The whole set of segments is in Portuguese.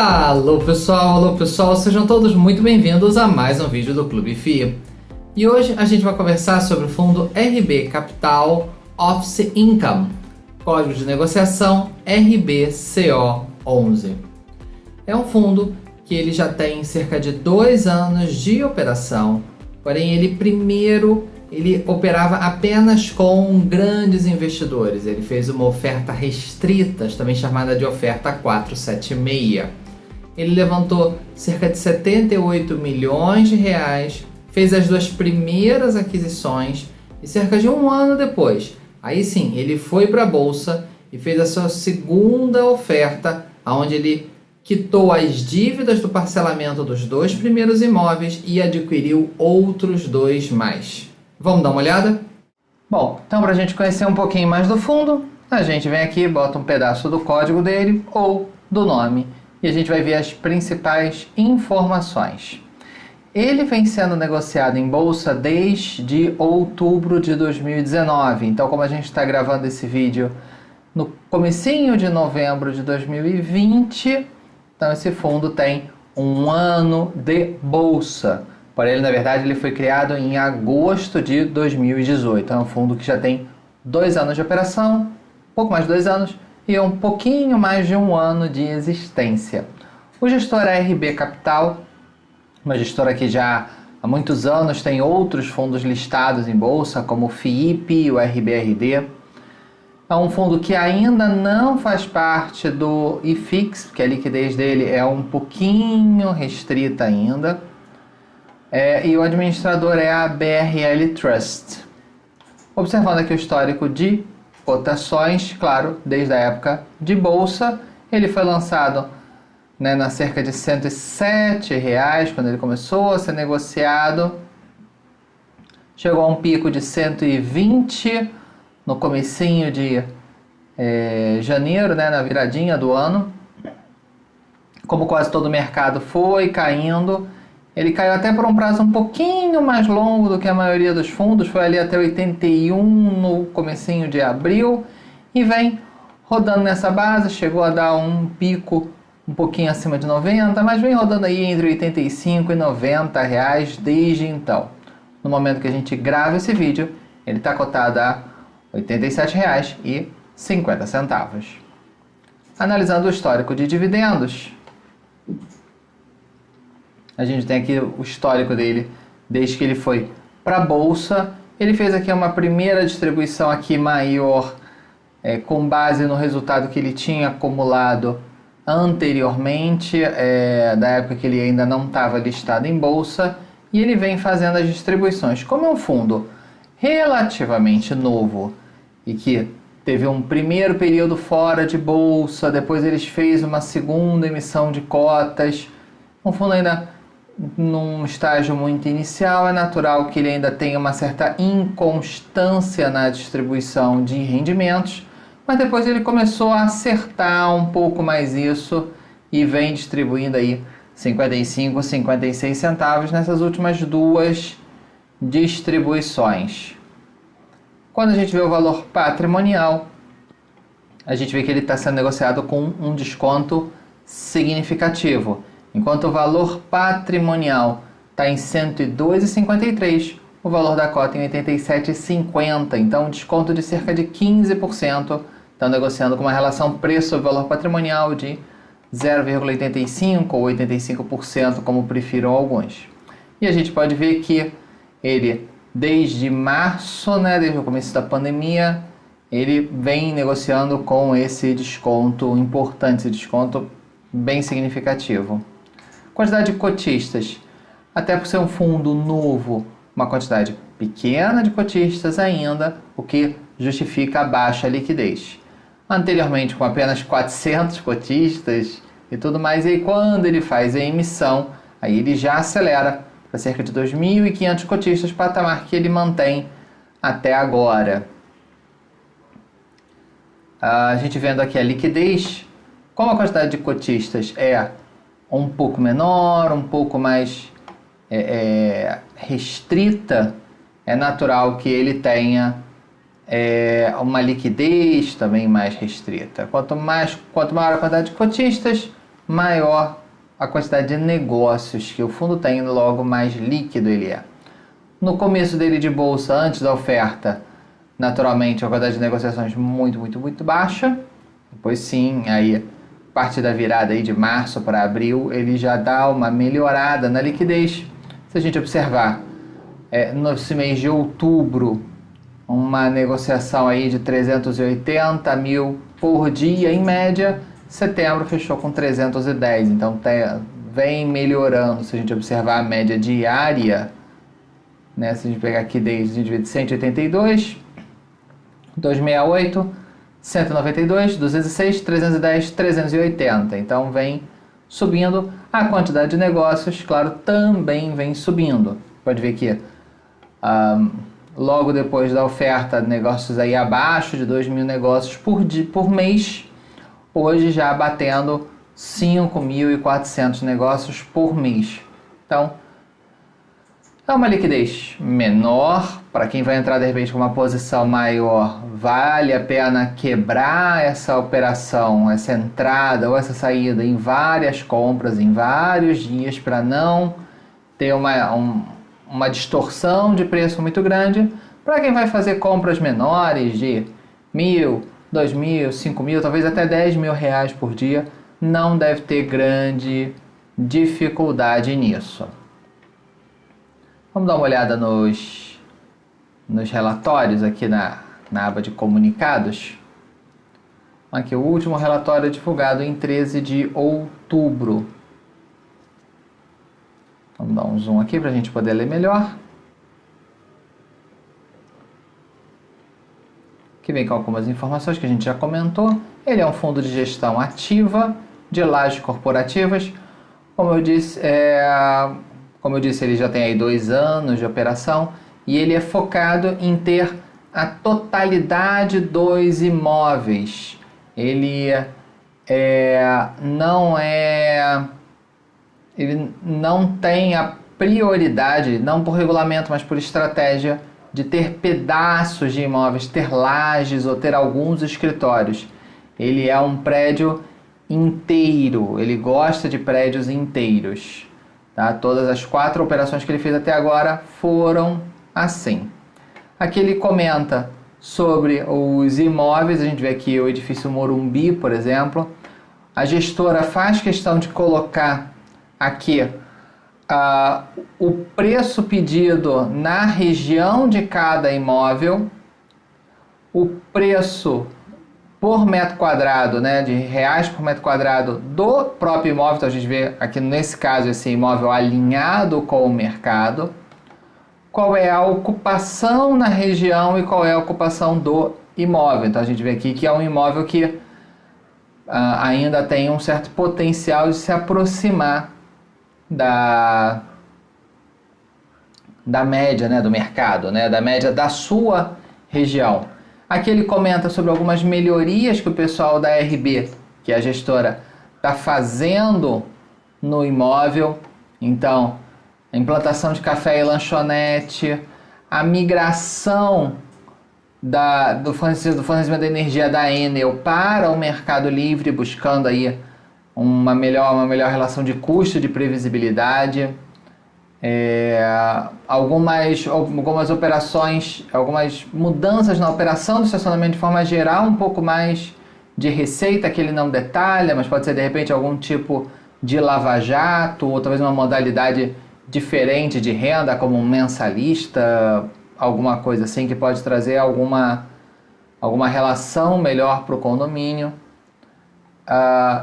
Alô pessoal, sejam todos muito bem-vindos a mais um vídeo do Clube FI. E hoje a gente vai conversar sobre o fundo RB Capital Office Income, código de negociação RBCO11. É um fundo que ele já tem cerca de 2 anos de operação, porém ele operava apenas com grandes investidores. Ele fez uma oferta restrita, também chamada de oferta 476. Ele levantou cerca de 78 milhões de reais, fez as 2 primeiras aquisições e cerca de 1 ano depois, aí sim, ele foi para a bolsa e fez a sua segunda oferta, onde ele quitou as dívidas do parcelamento dos 2 primeiros imóveis e adquiriu outros 2 mais. Vamos dar uma olhada? Bom, então para a gente conhecer um pouquinho mais do fundo, a gente vem aqui, bota um pedaço do código dele ou do nome e a gente vai ver as principais informações. Ele vem sendo negociado em bolsa desde outubro de 2019, então como a gente está gravando esse vídeo no comecinho de novembro de 2020, então esse fundo tem 1 ano de bolsa. Porém, na verdade, ele foi criado em agosto de 2018. É um fundo que já tem 2 anos de operação, um pouco mais de 2 anos, e um pouquinho mais de 1 ano de existência. O gestor é RB Capital, uma gestora que já há muitos anos tem outros fundos listados em bolsa, como o FIIP e o RBRD. É um fundo que ainda não faz parte do IFIX, porque a liquidez dele é um pouquinho restrita ainda. E o administrador é a BRL Trust. Observando aqui o histórico de cotações, claro, desde a época de bolsa, ele foi lançado na cerca de R$107, quando ele começou a ser negociado. Chegou a um pico de 120 no comecinho de janeiro, na viradinha do ano. Como quase todo o mercado foi caindo, ele caiu até por um prazo um pouquinho mais longo do que a maioria dos fundos, foi ali até 81 no comecinho de abril e vem rodando nessa base, chegou a dar um pico um pouquinho acima de 90, mas vem rodando aí entre 85 e 90 reais desde então. No momento que a gente grava esse vídeo, ele está cotado a R$ 87,50. Analisando o histórico de dividendos, a gente tem aqui o histórico dele desde que ele foi para a bolsa. Ele fez aqui uma primeira distribuição aqui maior, com base no resultado que ele tinha acumulado anteriormente, da época que ele ainda não estava listado em bolsa, e ele vem fazendo as distribuições. Como é um fundo relativamente novo e que teve um primeiro período fora de bolsa, depois eles fez uma segunda emissão de cotas, um fundo ainda num estágio muito inicial, é natural que ele ainda tenha uma certa inconstância na distribuição de rendimentos, mas depois ele começou a acertar um pouco mais isso e vem distribuindo aí 55, 56 centavos nessas últimas 2 distribuições. Quando a gente vê o valor patrimonial, a gente vê que ele está sendo negociado com um desconto significativo. Enquanto o valor patrimonial está em R$ 102,53, o valor da cota em R$ 87,50. Então, um desconto de cerca de 15%. Estão negociando com uma relação preço-valor patrimonial de 0,85% ou 85%, como prefiram alguns. E a gente pode ver que ele, desde março, desde o começo da pandemia, ele vem negociando com esse desconto importante, esse desconto bem significativo. Quantidade de cotistas, até por ser um fundo novo, uma quantidade pequena de cotistas ainda, o que justifica a baixa liquidez. Anteriormente, com apenas 400 cotistas e tudo mais, e aí quando ele faz a emissão, aí ele já acelera para cerca de 2.500 cotistas, patamar que ele mantém até agora. A gente vendo aqui a liquidez, como a quantidade de cotistas é um pouco menor, um pouco mais restrita, é natural que ele tenha uma liquidez também mais restrita. Quanto maior a quantidade de cotistas, maior a quantidade de negócios que o fundo tem, logo mais líquido ele é. No começo dele de bolsa, antes da oferta, naturalmente a quantidade de negociações muito baixa. Depois sim, aí a partir da virada aí de março para abril, ele já dá uma melhorada na liquidez. Se a gente observar, nesse mês de outubro, uma negociação aí de 380 mil por dia em média. Setembro fechou com 310, então vem melhorando. Se a gente observar a média diária, né, se a gente pegar aqui desde 182, 268, 192, 206, 310, 380. Então vem subindo. A quantidade de negócios, claro, também vem subindo. Pode ver que logo depois da oferta, negócios aí abaixo de 2.000 negócios por mês. Hoje já batendo 5.400 negócios por mês. Então, é uma liquidez menor. Para quem vai entrar de repente com uma posição maior, vale a pena quebrar essa operação, essa entrada ou essa saída em várias compras, em vários dias, para não ter uma distorção de preço muito grande. Para quem vai fazer compras menores de 1.000, 2.000, 5.000, talvez até 10.000 reais por dia, não deve ter grande dificuldade nisso. Vamos dar uma olhada nos relatórios aqui na aba de comunicados. Aqui o último relatório divulgado em 13 de outubro. Vamos dar um zoom aqui para a gente poder ler melhor. Que vem com algumas informações que a gente já comentou. Ele é um fundo de gestão ativa de lajes corporativas. Como eu disse, ele já tem aí 2 anos de operação e ele é focado em ter a totalidade dos imóveis. Ele não tem a prioridade, não por regulamento, mas por estratégia, de ter pedaços de imóveis, ter lajes ou ter alguns escritórios. Ele é um prédio inteiro, ele gosta de prédios inteiros. Tá? Todas as 4 operações que ele fez até agora foram assim. Aqui ele comenta sobre os imóveis. A gente vê aqui o edifício Morumbi, por exemplo. A gestora faz questão de colocar aqui o preço pedido na região de cada imóvel, o preço por metro quadrado, né, de reais por metro quadrado do próprio imóvel. Então a gente vê aqui nesse caso esse imóvel alinhado com o mercado, qual é a ocupação na região e qual é a ocupação do imóvel. Então a gente vê aqui que é um imóvel que ainda tem um certo potencial de se aproximar da média, né, do mercado, né, da média da sua região. Aqui ele comenta sobre algumas melhorias que o pessoal da RB, que é a gestora, está fazendo no imóvel. Então, a implantação de café e lanchonete, a migração do fornecimento da energia da Enel para o Mercado Livre, buscando aí uma melhor relação de custo, de previsibilidade. Algumas operações, algumas mudanças na operação do estacionamento de forma geral, um pouco mais de receita que ele não detalha, mas pode ser de repente algum tipo de lava-jato ou talvez uma modalidade diferente de renda, como um mensalista, alguma coisa assim que pode trazer alguma relação melhor para o condomínio.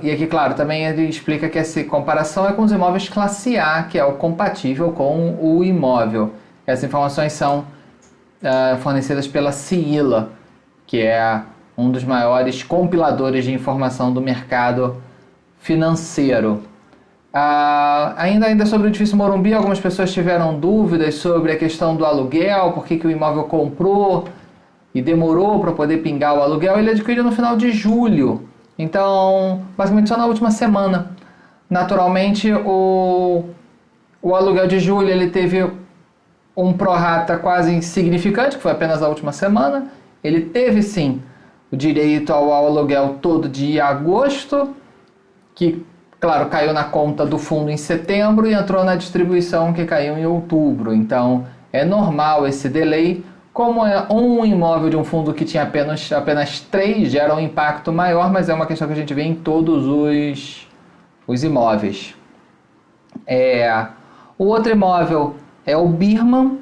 E aqui, claro, também ele explica que essa comparação é com os imóveis classe A, que é o compatível com o imóvel. Essas informações são fornecidas pela Ciila, que é um dos maiores compiladores de informação do mercado financeiro. Ainda sobre o edifício Morumbi, algumas pessoas tiveram dúvidas sobre a questão do aluguel, por que o imóvel comprou e demorou para poder pingar o aluguel. Ele adquiriu no final de julho. Então, basicamente só na última semana. Naturalmente, o aluguel de julho ele teve um prorata quase insignificante, que foi apenas a última semana. Ele teve, sim, o direito ao aluguel todo de agosto, que claro, caiu na conta do fundo em setembro e entrou na distribuição que caiu em outubro. Então, é normal esse delay. Como é um imóvel de um fundo que tinha apenas 3, gera um impacto maior, mas é uma questão que a gente vê em todos os imóveis. O outro imóvel é o Birman,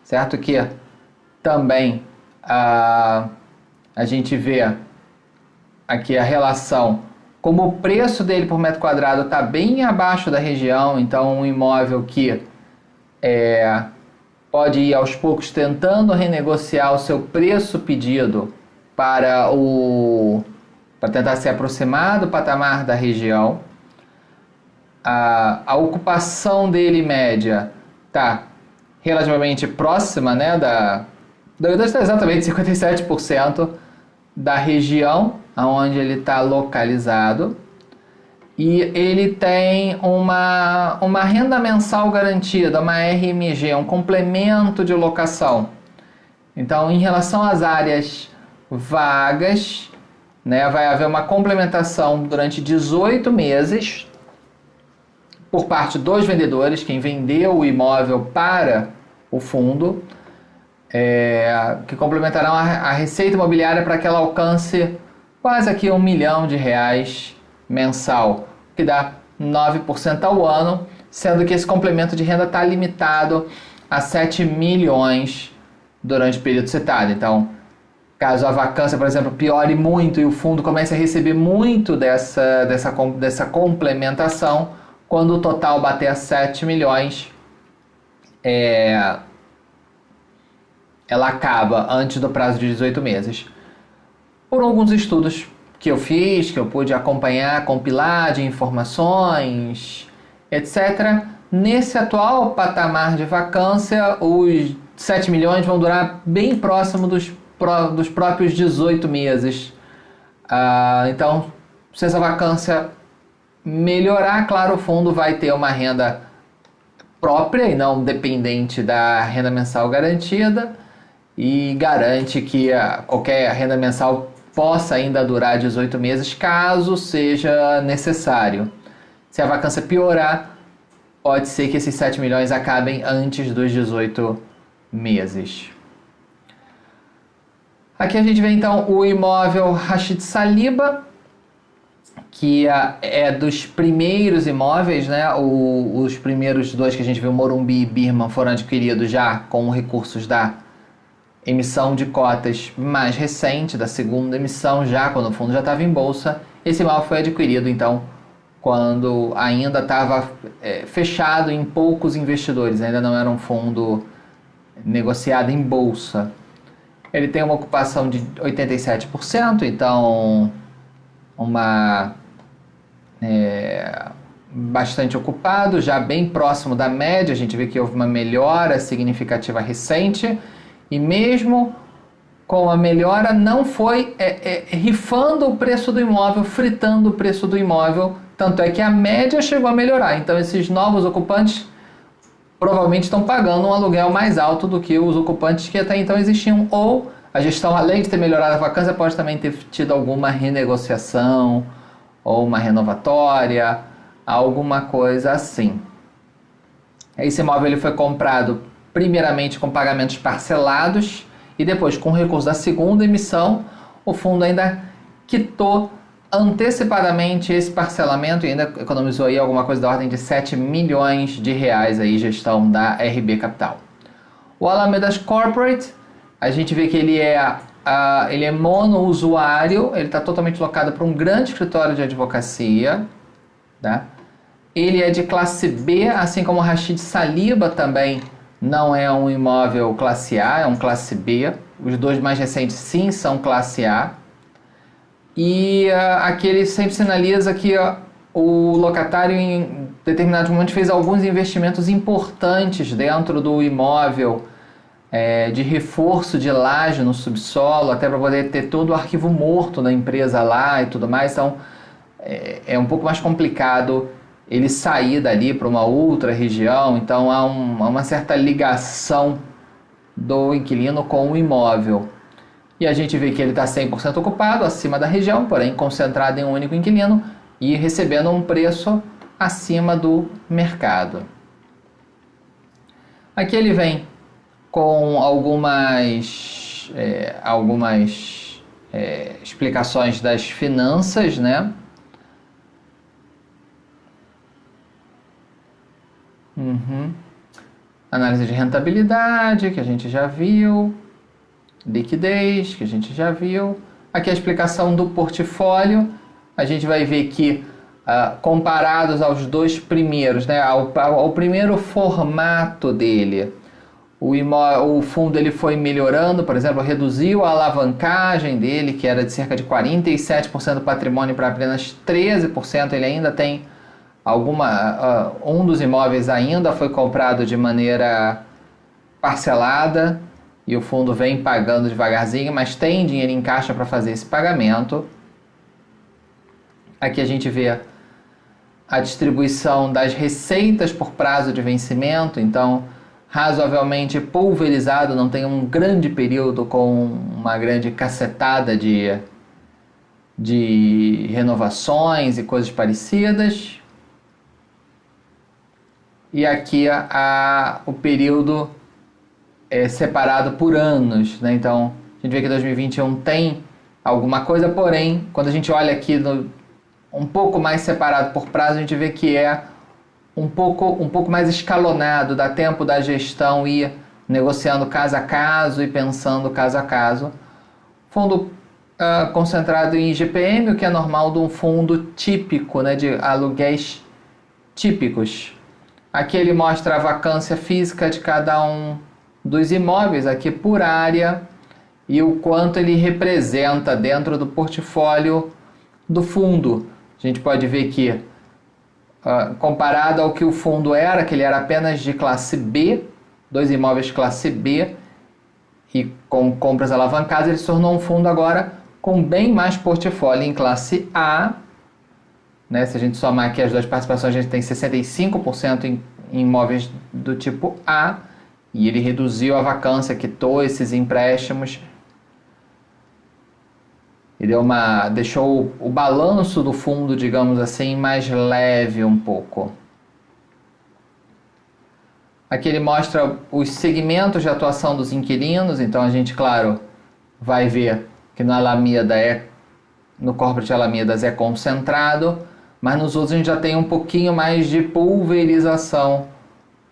certo? Que também a gente vê aqui a relação, como o preço dele por metro quadrado está bem abaixo da região, então um imóvel que pode ir aos poucos tentando renegociar o seu preço pedido para tentar se aproximar do patamar da região. A ocupação dele média está relativamente próxima, né, exatamente 57% da região onde ele está localizado. E ele tem uma renda mensal garantida, uma RMG, um complemento de locação. Então, em relação às áreas vagas, né, vai haver uma complementação durante 18 meses por parte dos vendedores, quem vendeu o imóvel para o fundo, que complementarão a receita imobiliária para que ela alcance quase aqui R$1 milhão mensal, que dá 9% ao ano, sendo que esse complemento de renda está limitado a 7 milhões durante o período citado. Então, caso a vacância, por exemplo, piore muito e o fundo comece a receber muito dessa complementação, quando o total bater a 7 milhões, ela acaba antes do prazo de 18 meses. Por alguns estudos que eu fiz, que eu pude acompanhar, compilar de informações, etc. Nesse atual patamar de vacância, os 7 milhões vão durar bem próximo dos próprios 18 meses. Então, se essa vacância melhorar, claro, o fundo vai ter uma renda própria e não dependente da renda mensal garantida e garante que qualquer renda mensal possa ainda durar 18 meses, caso seja necessário. Se a vacância piorar, pode ser que esses 7 milhões acabem antes dos 18 meses. Aqui a gente vê então o imóvel Rashid Saliba, que é dos primeiros imóveis, né? Os primeiros dois que a gente viu, Morumbi e Birman, foram adquiridos já com recursos da emissão de cotas mais recente, da segunda emissão, já quando o fundo já estava em bolsa. Esse imóvel foi adquirido, então, quando ainda estava fechado em poucos investidores, ainda não era um fundo negociado em bolsa. Ele tem uma ocupação de 87%, então bastante ocupado, já bem próximo da média. A gente vê que houve uma melhora significativa recente. E mesmo com a melhora, não foi rifando o preço do imóvel, fritando o preço do imóvel. Tanto é que a média chegou a melhorar. Então, esses novos ocupantes provavelmente estão pagando um aluguel mais alto do que os ocupantes que até então existiam. Ou a gestão, além de ter melhorado a vacância, pode também ter tido alguma renegociação ou uma renovatória, alguma coisa assim. Esse imóvel ele foi comprado primeiramente com pagamentos parcelados e depois com recurso da segunda emissão. O fundo ainda quitou antecipadamente esse parcelamento e ainda economizou aí alguma coisa da ordem de 7 milhões de reais aí, gestão da RB Capital. O Alamedas Corporate, a gente vê que ele é monousuário, ele está totalmente locado para um grande escritório de advocacia, tá? Ele é de classe B, assim como o Rashid Saliba também não é um imóvel classe A, é um classe B. Os dois mais recentes sim são classe A. E aqui ele sempre sinaliza que o locatário em determinado momento fez alguns investimentos importantes dentro do imóvel, de reforço de laje no subsolo, até para poder ter todo o arquivo morto da empresa lá e tudo mais. Então é um pouco mais complicado ele sair dali para uma outra região, então há uma certa ligação do inquilino com o imóvel. E a gente vê que ele está 100% ocupado, acima da região, porém concentrado em um único inquilino. e recebendo um preço acima do mercado. Aqui ele vem com algumas explicações das finanças, né? Análise de rentabilidade, que a gente já viu. Liquidez, que a gente já viu. Aqui a explicação do portfólio. A gente vai ver que, comparados aos dois primeiros, né, ao primeiro formato dele, o fundo ele foi melhorando, por exemplo, reduziu a alavancagem dele, que era de cerca de 47% do patrimônio para apenas 13%. Ele ainda tem um dos imóveis ainda foi comprado de maneira parcelada e o fundo vem pagando devagarzinho, mas tem dinheiro em caixa para fazer esse pagamento. Aqui a gente vê a distribuição das receitas por prazo de vencimento, então razoavelmente pulverizado, não tem um grande período com uma grande cacetada de renovações e coisas parecidas. E aqui o período é separado por anos, né? Então a gente vê que 2021 tem alguma coisa, porém, quando a gente olha aqui um pouco mais separado por prazo, a gente vê que é um pouco mais escalonado, dá tempo da gestão ir negociando caso a caso e pensando caso a caso. Fundo concentrado em IGPM, o que é normal de um fundo típico, né, de aluguéis típicos. Aqui ele mostra a vacância física de cada um dos imóveis, aqui por área, e o quanto ele representa dentro do portfólio do fundo. A gente pode ver que, comparado ao que o fundo era, que ele era apenas de classe B, 2 imóveis classe B, e com compras alavancadas, ele se tornou um fundo agora com bem mais portfólio em classe A, né? Se a gente somar aqui as duas participações, a gente tem 65% em imóveis do tipo A, e ele reduziu a vacância, quitou esses empréstimos, e deixou o balanço do fundo, digamos assim, mais leve um pouco. Aqui ele mostra os segmentos de atuação dos inquilinos, então a gente, claro, vai ver que no corporate Alamedas é concentrado, mas nos outros a gente já tem um pouquinho mais de pulverização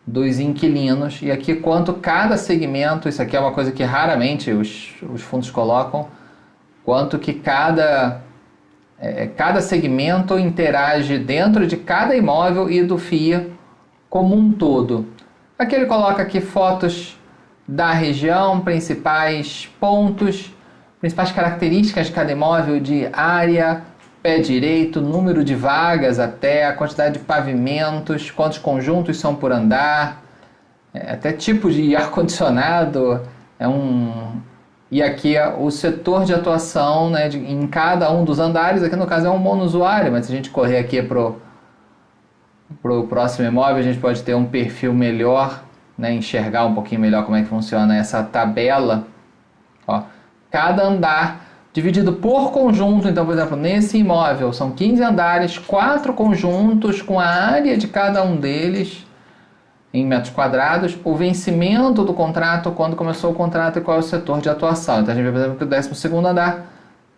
dos inquilinos. E aqui quanto cada segmento, isso aqui é uma coisa que raramente os fundos colocam, quanto que cada segmento interage dentro de cada imóvel e do FIA como um todo. Aqui ele coloca aqui fotos da região, principais pontos, principais características de cada imóvel, de área, pé direito, número de vagas até, a quantidade de pavimentos, quantos conjuntos são por andar, até tipo de ar-condicionado, e aqui o setor de atuação, né, em cada um dos andares. Aqui no caso é um monousuário, mas se a gente correr aqui pro próximo imóvel, a gente pode ter um perfil melhor, né, enxergar um pouquinho melhor como é que funciona essa tabela. Ó, cada andar dividido por conjunto, então, por exemplo, nesse imóvel são 15 andares, 4 conjuntos com a área de cada um deles em metros quadrados, o vencimento do contrato, quando começou o contrato e qual é o setor de atuação. Então a gente vê, por exemplo, que o 12º andar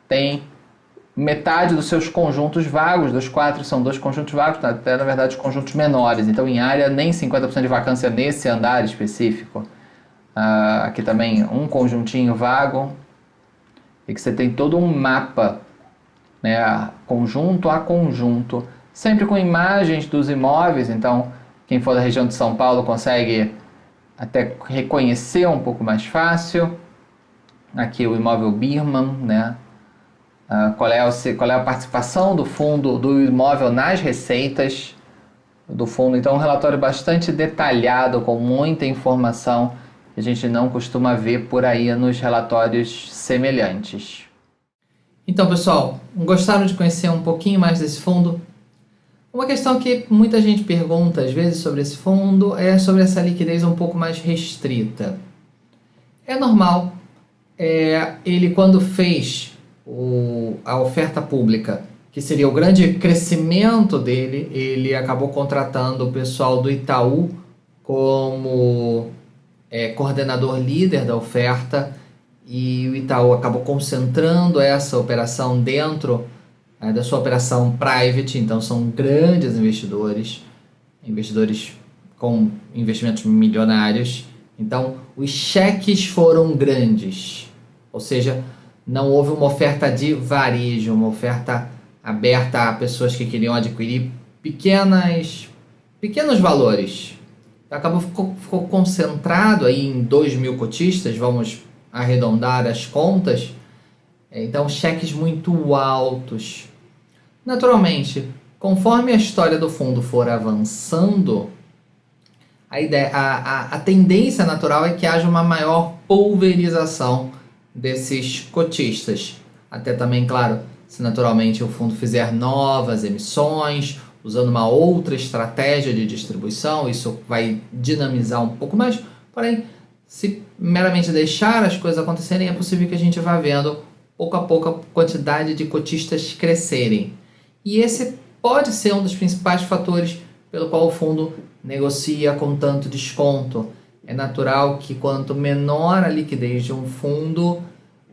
tem metade dos seus conjuntos vagos, dos 4 são 2 conjuntos vagos, até na verdade conjuntos menores, então em área nem 50% de vacância nesse andar específico. Aqui também um conjuntinho vago, e que você tem todo um mapa, né, conjunto a conjunto, sempre com imagens dos imóveis. Então quem for da região de São Paulo consegue até reconhecer um pouco mais fácil. Aqui o imóvel Birman, né? Qual é a participação do fundo, do imóvel nas receitas do fundo. Então um relatório bastante detalhado, com muita informação, que a gente não costuma ver por aí nos relatórios semelhantes. Então, pessoal, gostaram de conhecer um pouquinho mais desse fundo? Uma questão que muita gente pergunta às vezes sobre esse fundo é sobre essa liquidez um pouco mais restrita. É normal, ele quando fez a oferta pública que seria o grande crescimento dele, ele acabou contratando o pessoal do Itaú como coordenador líder da oferta, e o Itaú acabou concentrando essa operação dentro da sua operação private. Então são grandes investidores com investimentos milionários. Então os cheques foram grandes, ou seja, não houve uma oferta de varejo, uma oferta aberta a pessoas que queriam adquirir pequenos valores. Ficou concentrado aí em 2.000 cotistas, vamos arredondar as contas. Então, cheques muito altos. Naturalmente, conforme a história do fundo for avançando, a tendência natural é que haja uma maior pulverização desses cotistas. Até também, claro, se naturalmente o fundo fizer novas emissões, usando uma outra estratégia de distribuição, isso vai dinamizar um pouco mais. Porém, se meramente deixar as coisas acontecerem, é possível que a gente vá vendo pouco a pouco a quantidade de cotistas crescerem. E esse pode ser um dos principais fatores pelo qual o fundo negocia com tanto desconto. É natural que quanto menor a liquidez de um fundo,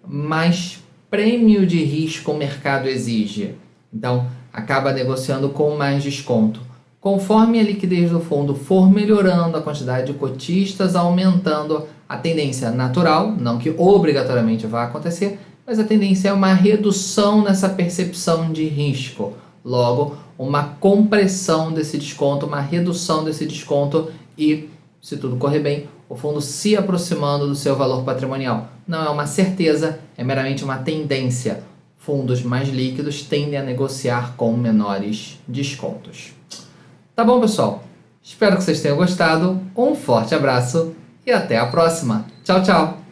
mais prêmio de risco o mercado exige. Então, acaba negociando com mais desconto. Conforme a liquidez do fundo for melhorando, a quantidade de cotistas aumentando, a tendência natural, não que obrigatoriamente vá acontecer, mas a tendência é uma redução nessa percepção de risco. Logo, uma compressão desse desconto, uma redução desse desconto e, se tudo correr bem, o fundo se aproximando do seu valor patrimonial. Não é uma certeza, é meramente uma tendência. Fundos mais líquidos tendem a negociar com menores descontos. Tá bom, pessoal? Espero que vocês tenham gostado. Um forte abraço e até a próxima. Tchau, tchau!